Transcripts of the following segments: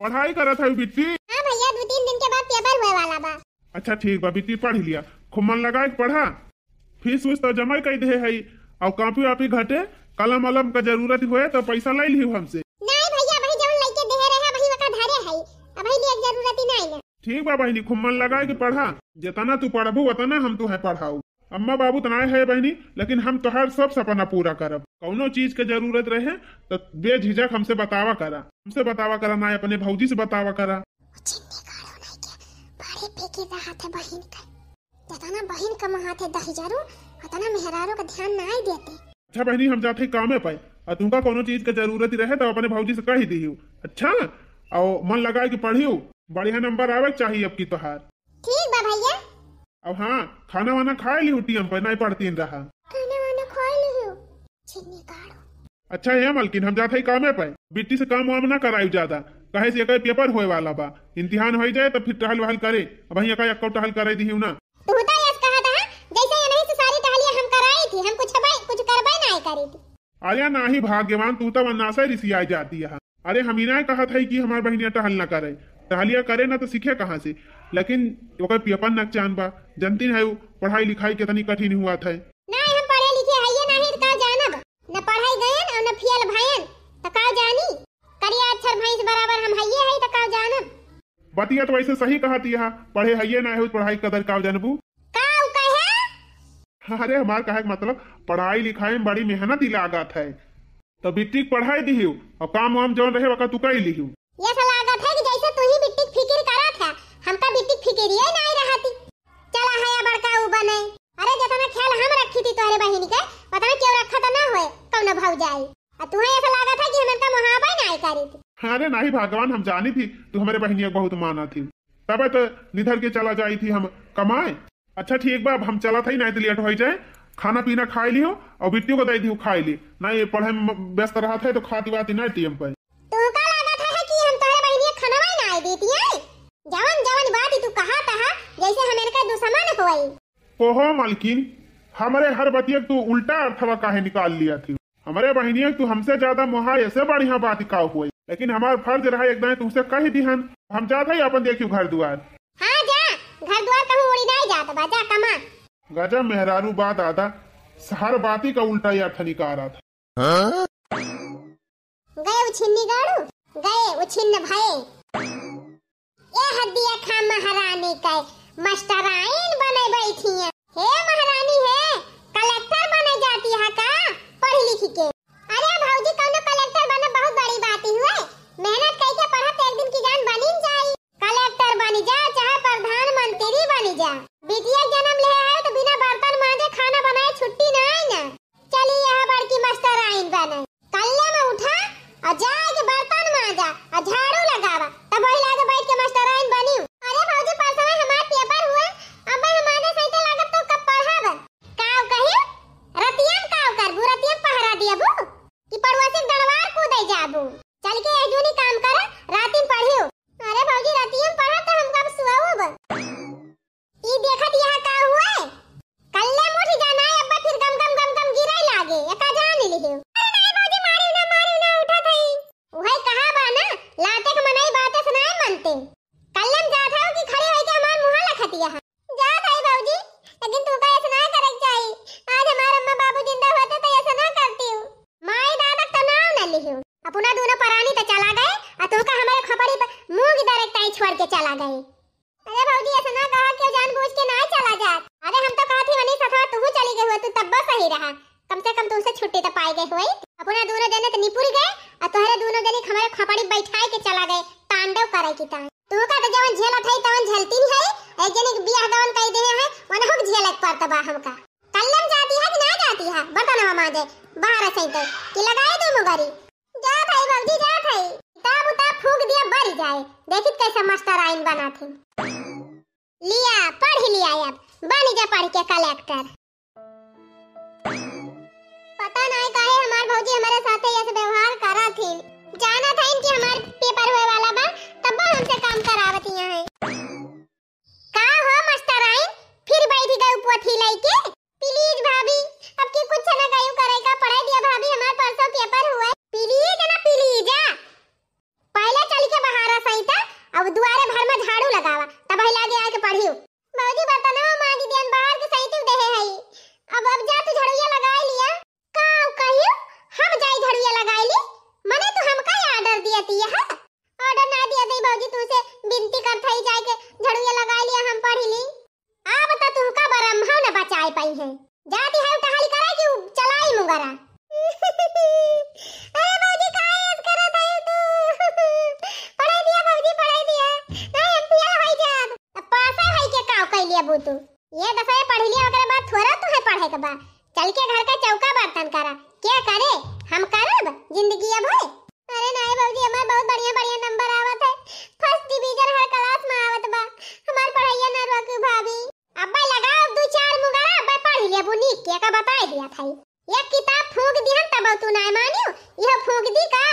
पढ़ाई करत है बिट्टी? हाँ भैया, 2-3 दिन के बाद पेपर हुए वाला बा। अच्छा ठीक बा बिट्टी, पढ़ लिया, खूब मन लगा के पढ़ा। फीस उस तो जमा कर दे है और कॉपी वापी घटे कलम वलम का जरूरत हुए तो पैसा ले ली हमसे। नहीं भैया, भाई जब लइके दे रहे वही वका धरे है, अब ही लिए जरूरत ही नहीं है। ठीक बा बहनी, खूब मन लगा के पढ़ा, जितना तू पढ़बू उतना हम तुहे पढ़ाऊ। अम्मा बाबू तो नहीं है बहनी, लेकिन हम तोहर सब सपना पूरा करब। कौनो चीज के जरूरत रहे तो बेझिझक हमसे बतावा करा, ना अपने भौजी से बतावा करा। बहन कमाते 10,000 उतना मेहरारू का ध्यान नहीं देते। अच्छा बहनी, हम जाते कामे पे और तुमका कोनो चीज के जरूरत रहे तो अपने भौजी से कह दी। अच्छा, और मन लगा के पढ़ियो, बढ़िया नंबर आवे चाहिए अब की तोहार। ठीक बा भैया। अब हाँ, खाना वाना खा ली टीएम पे, नहीं पढ़ती रहा। खाना वाना खा ली छिन्नी काढ़ो। अच्छा है मलकिन, हम जाते कामे पे, बिट्टी से काम वाम ना कराई ज्यादा, कहे से एक पेपर होए वाला बा, इम्तिहान हो जाए तो फिर टहल वहल करे। अब वही एक टहल करे दी ना। हम कुछ करबे नहीं करी थी। अरे नाही भाग्यवान, तू तो वन्नासे रिसिया जाती है। अरे हम ही ना कहा था कि हमारे बहनिया टहल ना करे, टहलिया करे ना तो सीखे कहाँ से। लेकिन ओकर पेपर नकचान बा, जनती है पढ़ाई लिखाई कितनी कठिन हुआ था। नहीं हम पढ़े लिखे हइये नहीं तो का जानब, न पढ़ाई गयन और न फेल भयन तो का जानी। करिया अक्षर भैंस बराबर हम हइये है तो का जानब। बतिया तो वैसे सही कहती है, पढ़े हइये ना हो पढ़ाई कदर का जानबू। अरे हमार कहे मतलब पढ़ाई लिखाई में बड़ी मेहनत ही लागत है, तो बिट्टी पढ़ाई दी और काम वाम जौन रहे वका तू कर ली। ये सा लागत है कि जैसे तू ही बिट्टी फिक्र करा था, हम तो बिट्टी फिक्र ही नहीं रहती। चला है बड़का उ बने। अरे जितना ख्याल हम रखी थी तोहरे बहिनी के, पता नहीं क्यों रखा तो ना होए कौन भाव जाए। और तू ऐसा लागत है कि हमें का मुहाबा नहीं करी थी। अरे नहीं भगवान, हम जानी थी तू हमारे बहनिया बहुत माना थी, तब तो निधर के चला जाई थी हम कमाए। अच्छा ठीक बा, हम चला था ही नहीं तो लेट हो जाए। खाना पीना खाई लियो और बिट्टी को दे दी खाई ली, नहीं पढ़े में व्यस्त रहा था तो खाती वाती नहीं टीएम पे। तू का लागत है कि हम तोरे बहनिया खाना नहीं देती है? जवान जवान बात तू कहा था जैसे हमें का दुश्मन होई। ओहो मालकिन, हमारे हर बतिया तू उल्टा अर्थवा काहे निकाल लिया थी। हमारे बहनिया तू हमसे ज्यादा मोहा ऐसे बढ़िया बात का हुई, लेकिन हमारा फर्ज रहा एकदम तुमसे कह दी हम जाते ही अपन देखियो घर द्वार। हाँ जा, घर द्वार कहूँ उड़ी नहीं जाता बा, जा कमा। गजब मेहरारू बात आदा, हर बाती का उल्टा ही अर्थ निकाल रहा था। गए वो छिन्नी गाड़ू, गए वो छिन्न भये। ये हद्दिया खा महारानी का मास्टराइन बने बैठी है। हे महारानी है, कलेक्टर बने जाती है का पढ़ लिख के। अरे भौजी कौनो कलेक्टर बने बहुत बड़ी बात ही हुए, मेहनत करके पढ़ा तो एक दिन की जान बनी जाए। कलेक्टर बनी जा चाहे प्रधानमंत्री बनी जा, बिटिया जन्म ले है तो बिना बर्तन मांजे खाना बनाए छुट्टी नहीं ना। चलिए यहाँ बड़की मास्टराइन बने, कल्ले में उठा और जाके बर्तन मांजा और झाड़ू लगावा, तब वही लाके बैठ के मास्टराइन बनी। अरे भौजी परसों हमार पेपर हुए, अब हमारे सही लागत तो कब पढ़ाब काव कहियो रतियन काव कर बुरतियन पहरा दिया बू कि पढ़वा से गणवार कूदे जाबू। चल के एजुनी काम कर, रातिन पढ़ियो। अरे भौजी रातियन पढ़ा तो हम कब सुआऊब। ई देखत यहाँ का हुए, कल्ले मुठ जाना है अब फिर गम गम गम गम गिरे लागे एका जान लिहियो। अरे नहीं भौजी मारी ना उठा थई, वही कहा बा ना लाते के मनई बातें सुनाए मनते। कल्लम जात हूं कि खड़े होई के हमार मुंह लखतिया है। जा भाई भौजी, लेकिन तू का ऐसा ना करक चाहिए। आज हमार अम्मा बाबू जिंदा होते तो ऐसा ना करती हूं। माई दादा तनाव न लिहियो, अपना दोनों परानी तो चला गए और तू का हमारे खपड़ी पर मुंह की डायरेक्ट आई छोड़ के चला गए। अरे भौजी ऐसा ना कहा क्यों जानबूझ के ना चला जात। अरे हम तो कहा थी वनी सफा तू चली गई हुआ, तू तब्बा सही रहा, कम से कम तुमसे छुट्टी तो पाए गए हुई। अपना दोनों जने तो निपुर गए और तोहरे दोनों जने हमारे खपड़ी बैठाए के चला गए तांडव करे की ता। तू का तो जवन झेल उठाई तवन झेलती नहीं है, एक जने के बियाह गवन कह दे है वना हुक झेलक पड़ता बा हमका। कल्लम जाती है कि ना जाती है बता ना माजे बाहर से तो कि लगाए दे मुगरी। जा भाई भौजी जा भाई, किताब उताब फूक दिया बढ़ जाए, देखित कैसे मास्टराइन बना थी। लिया पढ़ लिया, अब बन जा पढ़ के कलेक्टर। पता नहीं काहे हमार भौजी हमारे साथे ऐसे व्यवहार करा थी, जाना था इनकी हमार पेपर हुए वाला बा तब हमसे काम करावती है। का हो मास्टराइन फिर बैठ गए पोथी लेके? प्लीज भाभी अब की कुछ ना गयो करेगा, पढ़ाई दिया भाभी हमार परसों पेपर हुआ, प्लीज ना प्लीज। तू। ये दफा पढ़ लिया ओकरे बाद थोड़ा तो है पढ़े के बाद चल के घर का चौका बर्तन करा। क्या करे हम करब जिंदगी अब है। अरे नहीं बाबूजी हमार बहुत बढ़िया बढ़िया नंबर आवत है, फर्स्ट डिवीजन हर क्लास में आवत बा। हमार पढ़ाइया ना रोकी भाभी। अब्बा लगाओ दो चार मुगारा अब्बा पढ़ लिया बुनी के का बता दिया था। ये किताब फूंक दिहन तब तू ना मानियो यह फूंक दी का।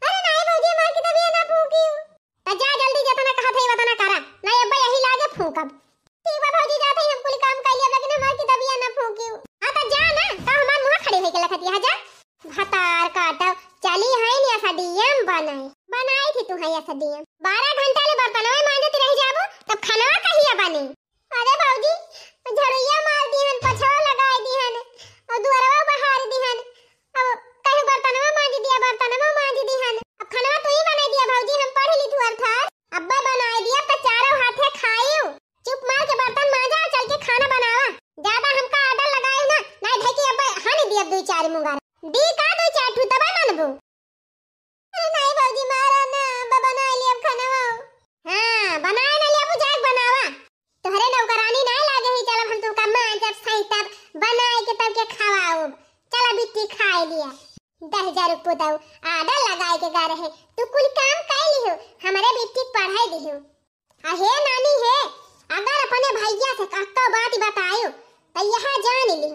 अरे नहीं बाबूजी हमार किताब ये ना फूंकियो त जा जल्दी जतना कहा थे वतना करा नहीं अब्बा यही लागे फूंकब। ठीक बा बाबूजी जाते ही हम कुल काम कर लिया लेकिन हमार किताब ये ना फूंकियो। हां त जा ना त हमार मुंह खड़ी होई के लखती है जा भतार काटा चली है नहीं ऐसा डीएम बनाई थी तू है ऐसा डीएम 12 घंटा ले बर्तनों में मांजती रह जाबो तब खाना कहिया बनी। अरे बाबूजी झड़िया मार दिहन पछवा लगाई दिहन और दुआरवा बहार दिहन अब कहीं बर्तनों में मांज दिया बर्तनों में मांज दिहन अब खाना तू ही बनाई दिया बाबूजी हम पढ़ ली थुअर था अब्बा बनाई दिया तो चारों हाथे खाइयो चुप मार के बर्तन मांजा चल के खाना बनावा ज्यादा हमका आर्डर लगाए ना नहीं धके अब्बा हानि दिया दो चार मुंगार दी का दो चार ठू तब मनबो। अरे नहीं बाबूजी मारो ना अब्बा बना लिया खाना। हां बनाए ना लिया जाग बनावा तोहरे नौकरानी नहीं लागे ही चल हम तुमका मां जब सही तब बनाए के तब के खवाओ चल बिट्टी खाए लिया 10,000 रुपए दो आर्डर लगाए के गा रहे तू कुल काम कर लियो हमारे बिट्टी पढ़ाई दियो। हे नानी है अगर अपने भैया से कक्का बात बतायो तो यहां जान ली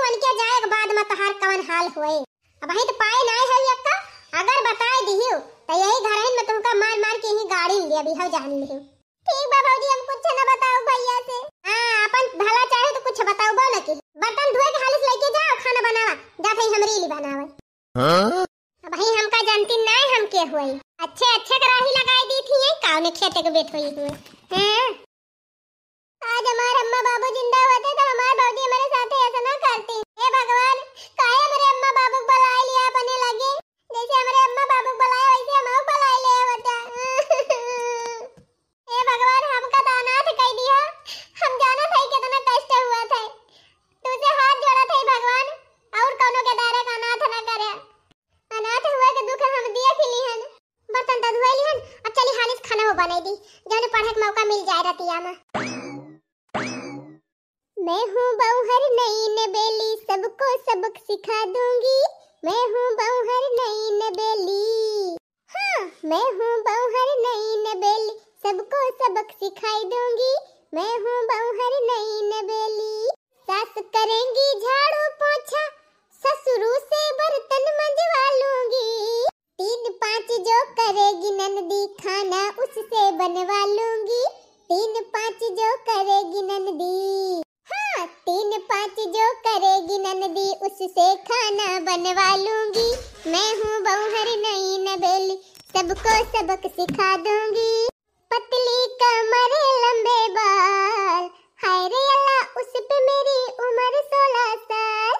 उनके जाए के बाद में तहार कवन हाल होए। अब ही तो पाए नहीं है यक्का अगर बताए दियो तो यही घर में तुमका मार मार के ही गाड़ी लिया भी हो जान लियो। ठीक बा बाबूजी हम कुछ ना बताओ भैया से। हां अपन भला चाहे तो कुछ बताओ बोल के बर्तन धोए के हालिस लेके जाओ खाना बनावा जाते ही हमरे लिए बनावे। हां अब ही हमका जानती नहीं हम के होई अच्छे अच्छे कराही लगाई दी थी काव ने खेते के बैठ होई हुए हैं। आज हमारे अम्मा बाबू जिंदा होते तो हमारे बाबूजी हमारे साथ ऐसा ना करते। हे भगवान काहे मेरे अम्मा बाबू बुला लिया बने लगे जैसे हमारे अम्मा बाबू बुलाए वैसे हम बुला ले होता। हे भगवान हमका तो अनाथ कह दिया हम जाना था कितना कष्ट हुआ था तुझे हाथ जोड़ा था भगवान और कौनो के दारे का अनाथ ना करे। अनाथ हुए के दुख हम दिया खिलीहन बर्तन तो धोए लिहन अब चली हालिस खाना वो बनाई दी जाने पढ़े का मौका मिल जाए रतिया में। मैं हूँ बौहर नई नबेली सबको सबक सिखा दूंगी मैं हूँ बौहर नई नबेली। हाँ मैं हूँ बौहर नई नबेली सबको सबक सिखाई दूंगी मैं हूँ बौहर नई नबेली। सास करेंगी झाड़ू पोछा ससुरु से बर्तन मंजवा लूंगी 3-5 जो करेगी ननदी खाना उससे बनवा लूंगी 3-5 जो करेगी ननदी। 3-5 जो करेगी ननदी उससे खाना बनवा लूंगी मैं हूँ बौहर नई नबेली सबको सबक सिखा दूंगी। पतली कमर लंबे बाल हाय रे अल्लाह उस पे मेरी उम्र 16 साल।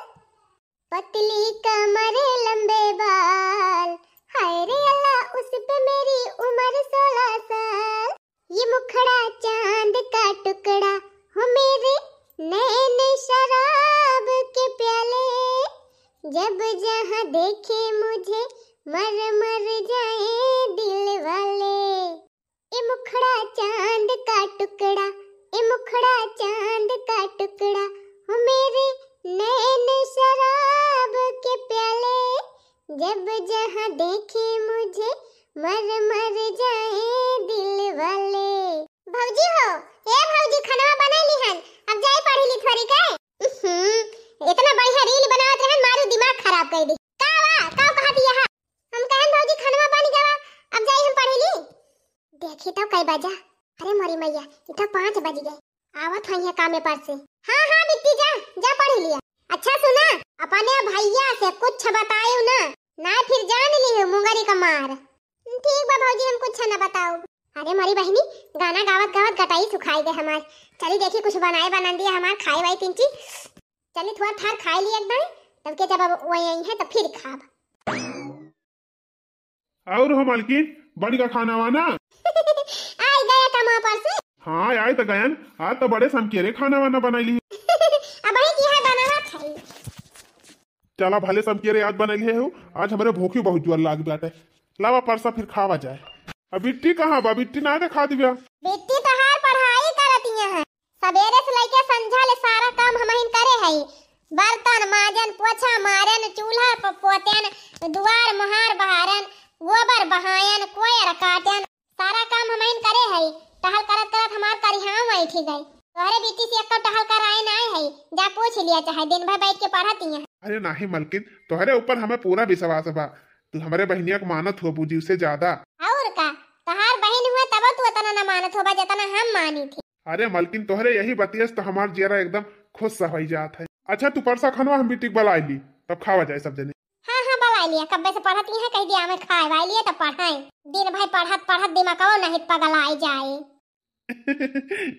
पतली कमर लंबे बाल हाय रे अल्लाह उस पे मेरी उम्र 16 साल। ये मुखड़ा चांद का टुकड़ा हो मेरे नैन शराब के प्याले जब जहाँ देखे मुझे मर मर जाए दिल वाले। ए मुखड़ा चांद का टुकड़ा ए मुखड़ा चांद का टुकड़ा हो मेरे नैन शराब के प्याले जब जहाँ देखे मुझे मर मर जाए दिल वाले। भौजी हो ए भौजी खाना बना लिहन अब जाए पढ़ी ली थोड़ी के। इतना बढ़िया रील बनावत रहन मारू दिमाग खराब कर दी का कहा दिया है हम कहन भौजी खाना बन गवा अब जाए हम पढ़ी ली। देखी तो कई बजा अरे मोरी मैया इतना 5 बज गए आवत है काम पर से। हां बिट्टी जा पढ़ी लिया। अच्छा सुना अपने भैया से कुछ बतायो ना फिर जान ली मुंगरी का मार। ठीक बा भौजी हम कुछ ना बताओ। अरे मोरी बहनी गाना गावत गावत गटाई सुखाई गए हमार चली देखी कुछ बनाए बना दिया हमार खाए वाई 3 चीज चली थोड़ा थार खाई ली एकदम तब के जब अब वही है तो फिर खाब। और हो मालकिन बड़ी का खाना वाना आई गया कमा पर से। हाँ आए तो गयन आज तो बड़े समकेरे खाना वाना बनाई ली अब ही की है बनाना खाई चला भले समकेरे आज बनाई है आज हमारे भूखी बहुत जोर लाग जाते लावा परसा फिर खावा जाए। अब बिट्टी कहाँ बा बिट्टी ना खा दिया बिट्टी तो हार पढ़ाई करती है सवेरे से लेके संझा ले सारा काम हमहिन करे है। बर्तन माजन, पोछा मारन, चूल्हा पर पोतन, दुआर मोहार बहारन, गोबर बहायन, कोयर काटन, सारा काम हमहिन करे है। टहल करत करत हमार करिहां बैठी गई। तोहरे बेटी से एक टहल कर आए ना है, जा पूछ लिया चाहे दिन भर बैठ के पढ़ती है। अरे नहीं मलकिन, तोहरे ऊपर हमें पूरा विश्वास बा। तू हमारे बहनिया को मानत हो बूजी से ज्यादा। और का तहार बहन हुआ तब तू इतना न मानत होबा जितना हम मानी थी। अरे मलकिन, तोहरे यही बतियस तो हमार जियरा एकदम खुश सा हो जात है। अच्छा तू परसा खनवा हम बेटी बलाई ली, तब खावा जाए सब जने। हाँ हाँ बलाई लिया, कब्बे से पढ़ती है, कह दिया हमें खाए वाई लिए तो पढ़ाए। दिन भर पढ़त पढ़त दिमागो नहीं पगलाई जाए।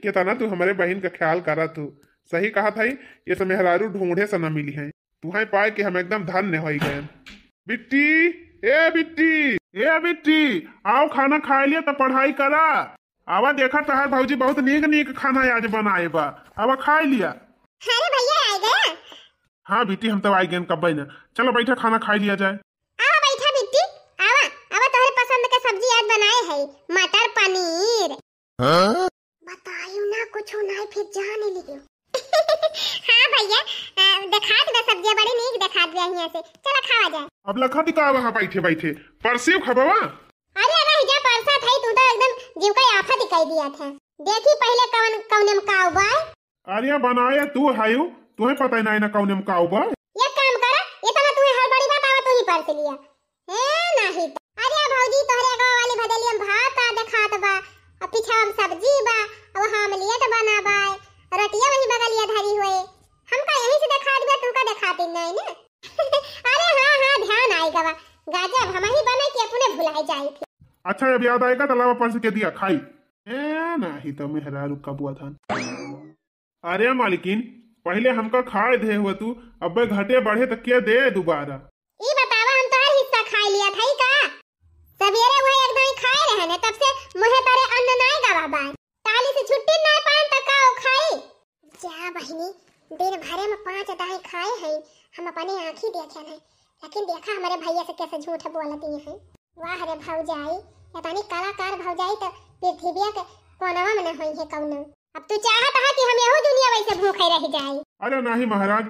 कितना तू हमारे बहन का ख्याल करा। तू सही कहा था, ये तो मेहरारू ढूंढे से न मिली है। तुम्हें पाए कि हम एकदम धन्य हो गए। बिट्टी, ए बिट्टी, ए बिट्टी, आओ खाना खा लिया तो पढ़ाई करा। आवा देखा तहार भौजी बहुत नीक नीक खाना आज बनाए बा, आवा खा लिया। अरे भैया आ गया। हाँ बिट्टी, हम तो आई गए कब ना। चलो बैठा खाना खा लिया जाए। आवा बैठा बिट्टी, आवा आवा तोहरे पसंद का सब्जी आज बनाए है, मटर पनीर। बताइयो ना कुछ नहीं फिर जाने लियो। हाँ भैया, दिखात बे सब्जी बड़ी नीक दिखात बे यहां से। चलो खावा जाए। अब लखा दिखा वहां बैठे बैठे परसेव खबवा। अरे रह जा परसा था, तू तो एकदम जीव का आफा दिखाई दिया था। देखी पहले कौन कौने में का हुआ। अरे बनाया तू हायू, तुम्हें पता ही नहीं ना कौने में का हुआ। ये काम करा, इतना तुम्हें हर बड़ी बात आवा तू ही परस लिया है नहीं। अरे भौजी तोहरे गांव वाली भदलिया में भात आ दिखात बा, और पीछा में सब्जी बा, और हम लिए तो बनाबा रोटियां वही बगलिया धरी हुए। हमका यहीं से दिखा दिया, तुमका दिखाती नहीं ना। अरे हाँ हाँ ध्यान आएगा बा, गाजर हम ही बने कि अपने भुलाई जाई थी। अच्छा अब याद आएगा तो लावा परस के दिया खाई। नहीं तो मेहरारू कब हुआ था। अरे मालिकिन, पहले हमका खाए दे हुआ तू, अब घटे बढ़े तो क्या दे दोबारा। ई बतावा, हम तो हर हिस्सा खा लिया था का। सवेरे वही एकदम खाए रहे ने, तब से मुहे तारे अन्न नहीं गवा बा। ताली से छुट्टी नहीं पान त का खाई। जा बहिनी, दिन भरे में 5 दाई खाए हैं, हम अपने आंखी देखे हैं। लेकिन देखा हमारे भैया से कैसे झूठ बोलती है। वाह रे भौजाई, इतनी कलाकार भौजाई तो पृथ्वी के कोनवा में न होई है कौनो। अब तू चाहत है कि हम यहू दुनिया वैसे भूखे रह जाए। अरे नहीं महाराज,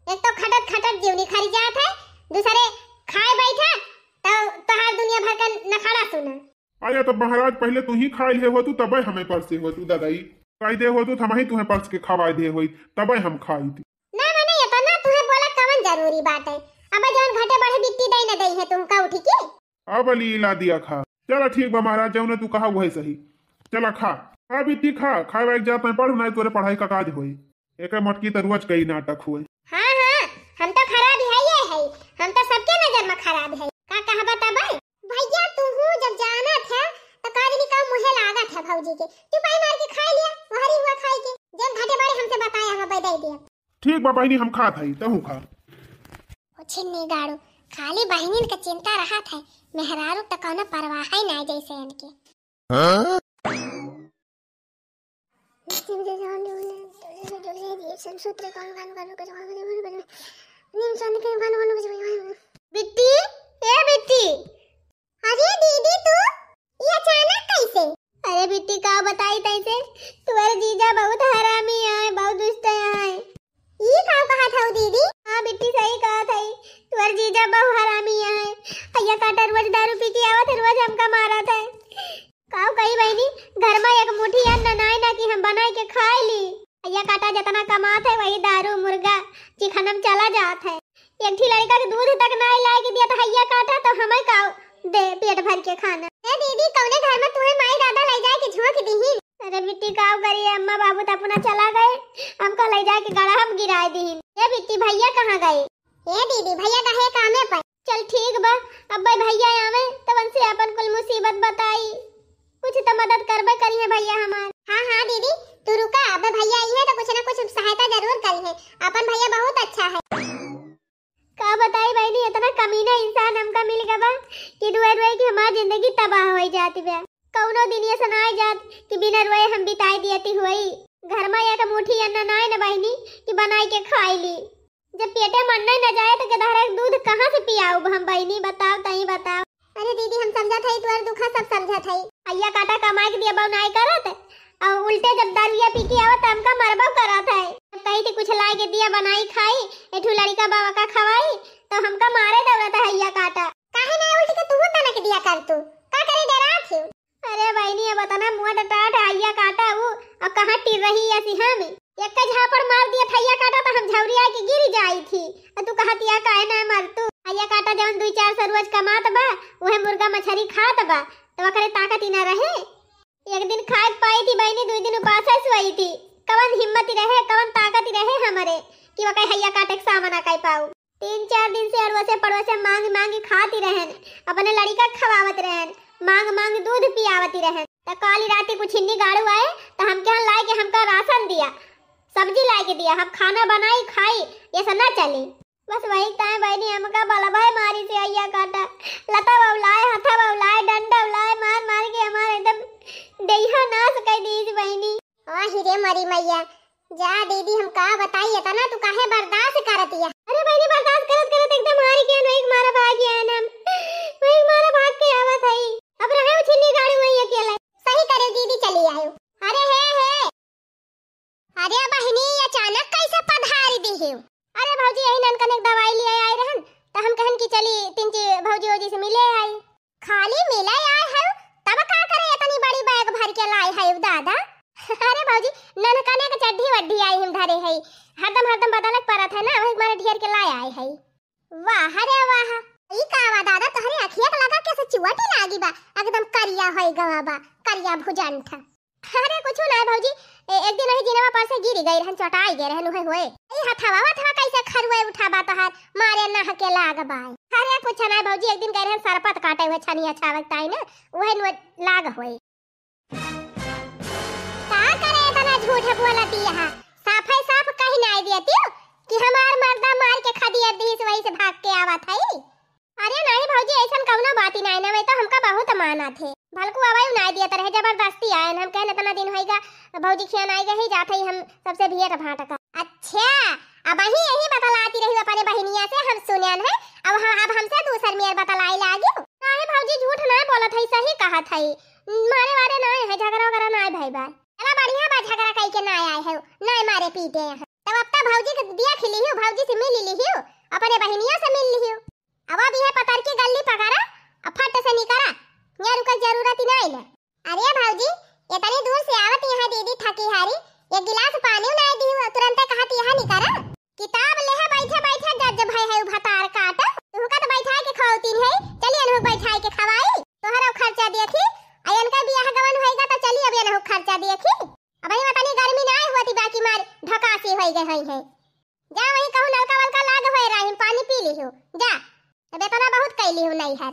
एक तो खटत खटत जीवनी खरी जात है, दूसरे खाए बैठा तो तोहार दुनिया भर का नखरा सुना। अरे तो महाराज पहले तू ही खाए ले हो तू, तबे हमें परसे हो तू दादाई। कह दे हो तू हम ही तुम्हें परस के खवाए दे होई, तबे हम खाई थी। ना मैंने ये तो ना तुम्हें बोला कवन जरूरी बात है। अब जौन घटे बढ़े बिट्टी दई न दई है तुमका उठी के। अब लीला दिया खा। चलो ठीक बा महाराज, जो ने तू कहा वही सही। चला खा खा बिट्टी खा, खाए वाइक जात में पढ़ नहीं तोरे पढ़ाई का काज होई। एक मटकी तो रोज कई नाटक हुए। हाँ हाँ, हम तो खराब है ये है, हम तो सबके नजर में खराब है। का कहा बता भाई भैया, तू जब जाना था तो काजनी का मुहे लागा था भौजी के, तू पाई मार के खा लिया, वहरी हुआ खाई के। जब घटे बड़े हमसे बताया हम बदल दिया। ठीक बा बहनी, हम खा थाई तहू खा। छिन्नी गाड़ो, खाली बहनिन का चिंता रहा था, मेहरारू तो कौनो परवाह ही नहीं जैसे इनके। बिट्टी, ए बिट्टी, अरे दीदी तू ये अचानक कैसे? अरे बिट्टी का बताई तैसे, तुम्हारे जीजा बहुत हरामी है, बहुत दुष्ट है। ये का कहा था दीदी? हाँ बिट्टी सही कहा था, तुम्हारे जीजा बहुत हरामी है। भैया काटा रोज दारू पी के आवत, रोज हमका मारा था। काऊ कही बहनी, घर में एक मुट्ठी अन्न नहीं ना कि हम बना के खा ली। भैया काटा जितना कमात है वही दारू मुर्गा चिकन में चला जात है। एक ठी लड़का के दूध तक नहीं ला के दिया तो भैया काटा तो हमें काऊ दे पेट भर के खाना। ए दीदी कौने घर में तुम्हें माई दादा ले जाए के झोंक दीही। अरे बिट्टी काऊ करिए, अम्मा बाबू तो अपना चला गए, हमको ले जाए के गड़ा हम गिराए दीही। ए बिट्टी भैया कहाँ गए? ए दीदी भैया गए कामे पर। चल ठीक बा, अब भैया आवे तब से अपन कुल मुसीबत बताई, कुछ तो मदद करबे करी है भैया हमार। हाँ हाँ दीदी तू रुका, अब भैया आई है तो कुछ ना कुछ सहायता जरूर करी है, अपन भैया बहुत अच्छा है। का बताई बहनी, इतना कमीना इंसान हमका मिल गया कि रोए रोए कि हमारी जिंदगी तबाह हो जाती है। कौनो दिन ये सुनाई जात कि बिना रोए हम बिताई देती हुई। घर में एक मुट्ठी अन्न नाय न बहनी कि बनाई के खाई ली। जब पेटे मन न जाए तो गधारा दूध कहाँ से पियाऊ हम बहनी, बताओ तई बताओ। अरे दीदी हम समझा था तुम्हारा दुखा सब समझा था। भैया काटा कमाई के दिया बहु नाई करत और उल्टे जब दारुया पी के लाई के दिया बनाई खाई एठू लड़का बाबा का खवाई तो हमका मारे दौड़ता हैया काटा काहे ना उल्टी के तू तना के दिया कर तू का करे डरा थी। अरे बहनी ये बताना मुंह टटाट हैया काटा वो अब कहां टिर रही है सिहा में एक झापड़ मार दिया हैया काटा तो हम झौरिया के गिर जाई थी तू कहतिया काहे ना मर तू हैया काटा जवन 2-4 रोज कमात बा ओहे मुर्गा मछली खात बा तो करे ताकत ही ना रहे। एक दिन खाए पाई थी बहनी 2 दिन उपास सोई थी कवन हिम्मत रहे कवन ताकत रहे हमारे कि वह हैया काटे के सामना काई पाऊ 3-4 दिन से अड़वसे पड़वसे मांग मांग खाती रहन अपने लड़का खवावत रहन मांग मांग दूध पियावती रहन त काली राती कुछ हिन्नी गाड़ू आए तो हम क्या लाए के हमका राशन दिया सब्जी लाए के दिया हम खाना बनाई खाई ये सब ना चली बस वही टाइम बहनी हमका बलभाई मारी से हैया काटा लता बउलाए हथा बउलाए डंडा बउलाए मार मार के हमारे एकदम देहा नाश कर दी बहनी। आ हिरे मरी मैया जा दीदी हम का बताइए तना तू काहे बर्दाश्त करतिया। अरे बहनी बर्दाश्त करत करत एकदम हारी के एक मारा भाग गया ना वही मारा भाग के आवत है अब रहे छिन्नी गाड़ी वही अकेला सही करे दीदी चली आयो। अरे हे अरे बहनी अचानक कैसे पधारी दी है। अरे भौजी यही ननकन एक दवाई लिए आए रहन त हम कहन की चली तिनची भौजी ओजी से मिले आई खाली मिले आए है तब का करे इतनी बड़ी बैग भर के लाए है दादा। अरे भौजी ननकने के चड्ढी वड्ढी आई हम धरे है हरदम बदलक परत है ना वही मारे ढेर के लाए आए है। वाह रे वाह ई कावा दादा तोहरे अखिया के लगा कैसे चुवटी लागी बा एकदम करिया होई गवा बा करिया भुजन था। अरे कुछ ना भौजी एक दिन वही जिनवा पर से गिर गई रहन चटाई गए रहन होए ई हथवा कैसे खरवे उठाबा तोहार मारे ना के लाग बाय। अरे कुछ ना भौजी एक दिन गए रहन सरपत काटे हुए छनिया छावत ताई ना वही लाग होए का करे तना झूठ बोलती है साफ कहीं ना दियती कि हमार मर्दा मार के खदिया दीस वही से भाग के आवत है। अरे नहीं भौजी ऐसन कौनो बात ही नहीं ना तो हमका बहुत माना थे भलकू आवाई ना दिया तरह जबरदस्ती आए हम कहने तना दिन होएगा भौजी खियान आई गई जाते ही हम सबसे भेंट भाट का। अच्छा अब यही बतलाती रही अपने बहनिया से हम सुनन है अब हमसे दूसर में बतलाई लागी नहीं भौजी झूठ ना बोलत है सही कहा था मारे वारे ना है झगड़ा वगैरह ना भाई बा चला बढ़िया बा झगड़ा कई के ना आए है ना मारे पीटे हैं तब अब तक भौजी के दिया खिली हो भौजी से मिल ली हो अपने बहनिया से मिल ली हो अब यह पतर की गल्ली पकड़ा अब फट से निकरा यहाँ रुकल जरूरत ही नहीं है। अरे भौजी इतनी दूर से आवत यहाँ दीदी थकी हारी एक गिलास पानी ना दी हो तुरंत कहत यहाँ निकरा किताब ले है बैठे जज भाई है भतार काट तुहका तो बैठा के खाओतीन है चलिए अनु बैठा के खवाई तोहरा खर्चा देखी अयन का बियाह गवन होएगा तो चलिए अब अनु खर्चा देखी अब ही बतानी गर्मी ना होती बाकी मार ढकासी होई गई है जा वही कहू नलका वलका लाग होए रही पानी पी ली हो जा तबे तना बहुत कैली हो नहीं है।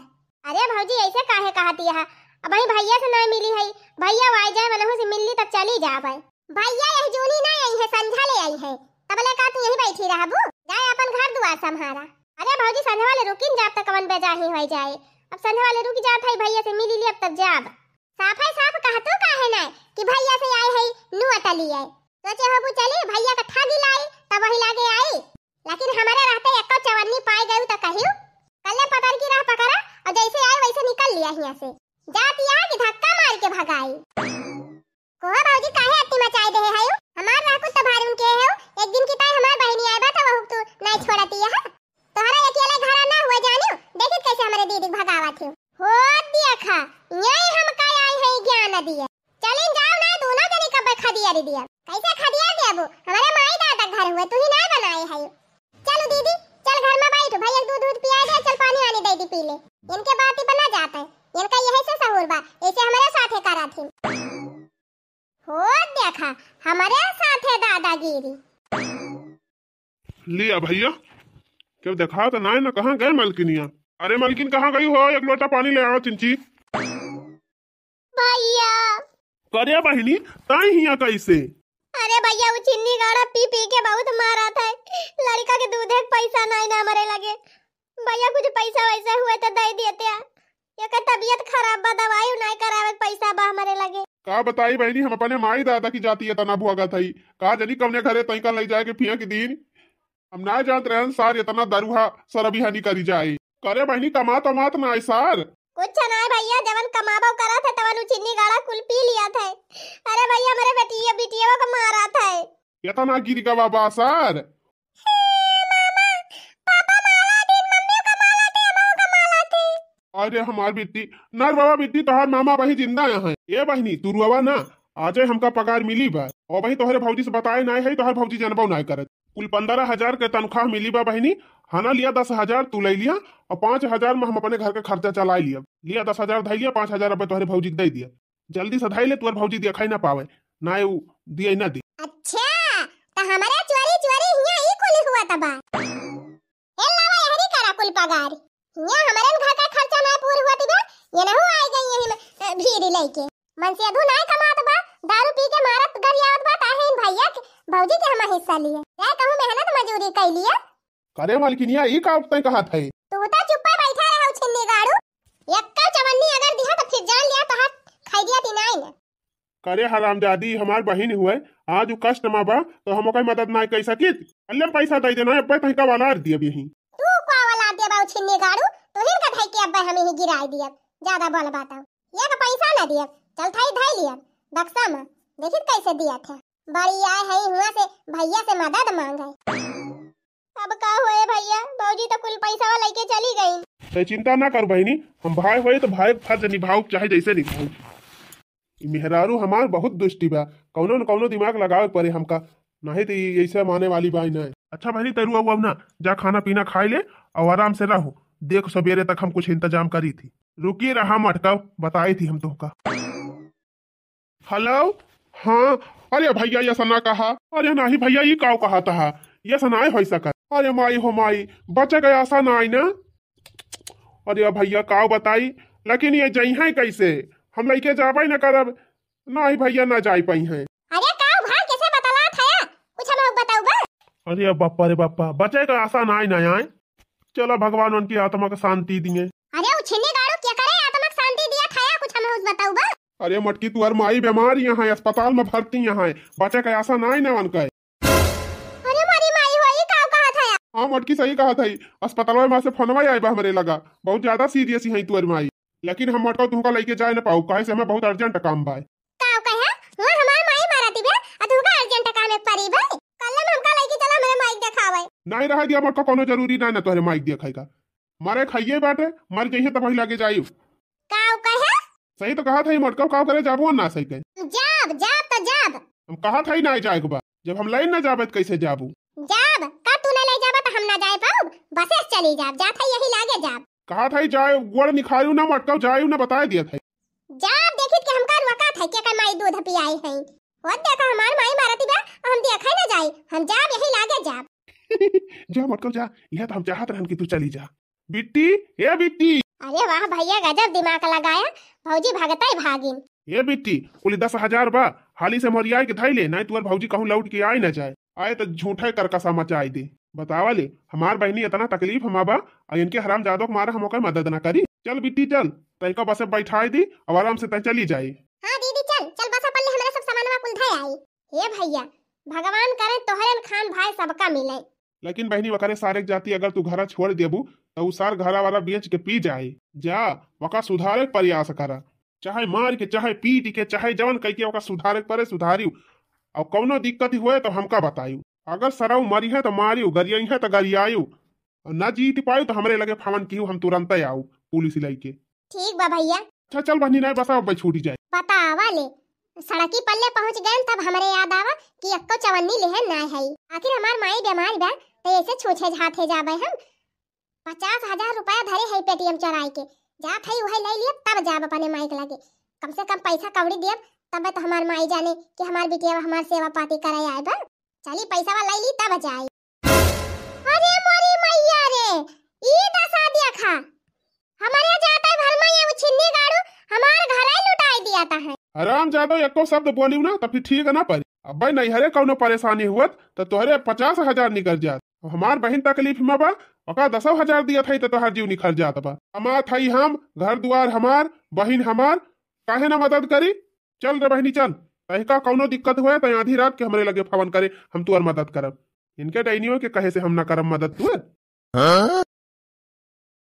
अरे भौजी ऐसे काहे कहती है अब भाई भैया से ना मिली है भैया आ जाए मनहु से मिलली तब चली जावे भैया यही जूनी ना आई है संझा ले आई है तबले का तू यही बैठी रहबू जाए अपन घर दुआर संभारा। अरे भौजी संझा वाले रुकिन जाब तक कवन बेजाही हो जाए अब संझा वाले रुक जात है भैया से मिली ली अब तब जाब साफ कहतू काहे ना कि भैया से आए है नु अटली है सोचे होबू चली भैया का ठगी लाई तब वही लागे आई लेकिन हमारे रहते एको चवन्नी पाई गई तो कहियो कल्ले पतर की राह पकड़ा और जैसे आए वैसे निकल लिया यहाँ से जाती आ कि धक्का मार के भगाई कोहा भौजी काहे अत्ती मचाई दे है हमार राकुल तो भारी उनके है एक दिन की ताई हमार बहनी आए बा तो वह तू नहीं छोड़ती है तोहरा अकेले घर ना हुआ जानियो देखित कैसे हमारे दीदी भगावा थे हो देखा यही हम का आई है ज्ञान दिए चलिन जाओ ना दोनों जने कब खदिया दिया कैसे खदिया देबो हमारे माई दादा घर हुए तू ही ना बनाए है चलो दीदी चल घर में बैठ भैया दूध पिया दे चल पानी आने दे दी पी ले इनके बात ही बना जाता है इनका यही से सहूर बा ऐसे हमारे साथे करा थी हो देखा हमारे साथे दादागिरी लिया भैया क्यों देखा तो ना कहाँ गए मलकिनिया। अरे मलकिन कहाँ गई हो एक लोटा पानी ले आओ चिंची भैया करे बहनी ताई हिया कैसे। अरे भैया वो चिन्नी गाड़ा पी के बहुत मारा था लड़का के दूध एक पैसा नहीं ना मरे लगे भैया कुछ पैसा वैसा हुए तो दे देते ये का तबीयत खराब बा दवाई नहीं करावे पैसा बा हमारे लगे का बताई बहनी हम अपने माई दादा की जाती है तना भुआगा थई का जनी कवने घरे तई का ले जाए के पिया के दिन हम ना जानत रहन सार इतना दरुहा सरबी हनी करी जाए करे बहनी कमात ना सार कुछ नहीं भैया जवन कमाबो करा था तवन चिन्नी गाड़ा कुल पी लिया था। अरे भैया मेरे बेटिया बिटिया को मारा था इतना गिर गवा बासर। अरे हमार बेटी नर बाबा बेटी तोहार मामा बही जिंदा यहाँ ये बहनी तू रुआ ना आजे हमका पगार मिली बा और वही तोहरे भौजी से बताए ना है तोहर भौजी जनबा ना करे कुल 15,000 के तनख्वाह मिली बा बहनी। हना लिया 10,000 तू ले लिया और 5,000 में हम अपने घर के खर्चा चला लिया 10,000 धै लिया 5,000 रुपए तोहरे भौजी दे दिया। जल्दी से धै ले तुअर भौजी दिखाई ना पावे ना दिए ना दी। अच्छा तो हमारे चोरी चोरी हिया ई कुल हुआ तबा ए लावा यहरी करा कुल पगार हिया हमारे घर का खर्चा ना पूरा हुआ तबा ये ना हो आई गई यही में भीड़ लेके मन से अधू ना कमात बा दारू पी के मारत गरियावत बा काहे इन भैया के भौजी के हम हिस्सा लिए जाए कहूं मेहनत मजदूरी कर लिया करे मालकिनिया ई का उतई कहा थे तू तो चुप बैठा रहा छिन्नी गाड़ू एक्का चवन्नी अगर दिया तो फिर जान लिया तो हाथ खाई दिया तिनाई ना करे हरामजादी हमार बहन हुए आज कष्ट में बा तो हम ओकर मदद ना कर सकित अल्ले पैसा दे देना अब तई का वाला दिए यही तू का वाला दे बाऊ छिन्नी गाड़ू तू हिन का धई के अब हमें ही गिराई दिया ज्यादा बोल बताओ ये का पैसा ना दिया चल थाई धई लिया बक्सा में देखित कैसे दिया था बड़ी आए है हुआ से भैया से मदद मांगे अब का होए भैया भौजी तो कुल पैसा वाला लेके चली गई। तो चिंता ना कर बहनी हम भाई होए तो भाई फर्ज निभाऊ चाहे जैसे निभाऊ। मेहरारू हमार बहुत दुष्टी बा कौनो न कौनो दिमाग लगावे पड़े हमका नहीं तो ऐसे माने वाली बाई ना। अच्छा बहनी तरुआ हुआ ना जा खाना पीना खाई ले और आराम से रहो देख सवेरे तक हम कुछ इंतजाम करी थी रुकी रहा मटका बताई थी हम तुमका। हेलो हाँ अरे भैया ये सना कहा अरे नहीं भैया ये काव कहा था ये सनाए हो सका अरे माई हो माई बचे गया आशा ना आई ना। अरे भैया काव बताई लेकिन ये जई है कैसे हम लइके जाबे न करब नहीं भैया ना जाई पाई हैं। अरे काव भाई कैसे बतला था कुछ हम बताऊ बा। अरे बापा रे बापा बचे गया आशा ना आई ना आए चलो भगवान उनकी आत्मा को शांति दिए। अरे वो छिन्नी गाड़ू क्या करे आत्मा को शांति दिया था कुछ हम बताऊ बा। अरे मटकी तुअर माई बीमार यहाँ है अस्पताल में भर्ती यहाँ है बचे का आशा ना न कहे। अरे मारी माई होई का कहा था। हाँ मटकी सही कहा था अस्पताल में से फोनवा आई बा हमरे लगा बहुत ज्यादा सीरियस है तुअर माई लेकिन हम मटका तुमका लेके जाए न पाऊ काहे से हमें बहुत अर्जेंट काम बा। का कहे वो हमार माई मारती बे आ तुमका अर्जेंट काम एक परी बे कल में हमका लेके चला मेरे माइक दिखावे नहीं रहा दिया मटका कोनो जरूरी ना न तोरे माइक देखाई का मारे खाइए बाटे मर जइहे तब लगे जाई। का कहे सही तो कहा था मटका का करे जाबो ना सही कहे जाब जाब तो जाब हम कहा था ही ना जाए बा जब हम लाइन ना जाबे तो कैसे जाबू जाब का तू ना ले जाबा तो हम ना जाए पाऊ बसे चली जाब जात है यही लागे जाब कहा था जाए गोड़ निखारियो ना मटका जाए ना बता दिया था जाब देखित के हमका वका था के का माई दूध पियाई है वो देखा हमार माई मारती बा हम देखै ना जाई हम जाब यही लागे जाब जा मटका जा यह तो हम चाहत रहन कि तू चली जा बिट्टी ए बिट्टी। अरे वाह भैया गजब दिमाग लगाया भौजी भागता ही भागिन। ये बिट्टी कुल 10,000 बा हाली से मरिया के धैले नहीं तुअर भौजी कहूं लौट के आए न जाए आए तो झूठे करकसा मचाई दे बतावा ले हमार बहनी इतना तकलीफ हम बा और इनके हराम जादो के मारे हम ओकर मदद ना करी। चल बिट्टी चल तई का बसे बैठाई दी और आराम से तई चली जाए। हां दीदी चल चल बस अपन ले हमरा सब सामानवा कुल धै आई। हे भैया भगवान करे तोहरे खान भाई सबका मिले लेकिन बहनी वकरे सारे जाती अगर तू घर छोड़ देबू तो सार घरा वाला बेच के पी जाए जा वका सुधारे प्रयास करा चाहे मार के चाहे पीट के चाहे जवन कह के वका सुधारे परे सुधारी और कौनो दिक्कत हुए तो हमका बतायू अगर सरऊ मरी है तो मारियो गरियाई है तो गरियायू न जीत पायू तो हमरे लगे फावन की हम तुरंत आऊ पुलिस लेके। ठीक बा भैया। अच्छा चल बहनी नहीं बसा अब छूटी जाए बतावा ले सड़की पल्ले पहुंच गए तब हमरे याद आवा कि अक्को चवन्नी लेहन ना है आखिर हमार माई बीमार बा तो ऐसे छूछे झाथे जाबे हम 50,000 रुपया धरे है पेटीएम चोराई के जात है वही ले लिया तब जाब अपने माइक लगे कम से कम पैसा कौड़ी दियब तब तो हमार माई जाने कि हमार बिटिया हमार सेवा पाती करे आए बा चली पैसा वाला ले ली तब जाई। अरे मोरी मैया रे ई दशा देखा हमारे जाता घर में ये छिन्नी गाड़ू हमार घर ही लुटाई दिया था है। आराम जादो एको शब्द बोलियो ना तो फिर ठीक ना पड़ी अब नहीं हरे कौनो परेशानी हुआ तो तोहरे 50,000 निकल जात हमार बहन तकलीफ में बा ओका 10,000 दिया था तो तोहर जीव निखर जात बा हमार थई हम घर द्वार हमार बहन हमार काहे ना मदद करी। चल रे बहनी चल तहिका कौनो दिक्कत हुए तो आधी रात के हमरे लगे फोन करे हम तुअर मदद करब इनके डैनियों के कहे से हम ना करब मदद तुअर।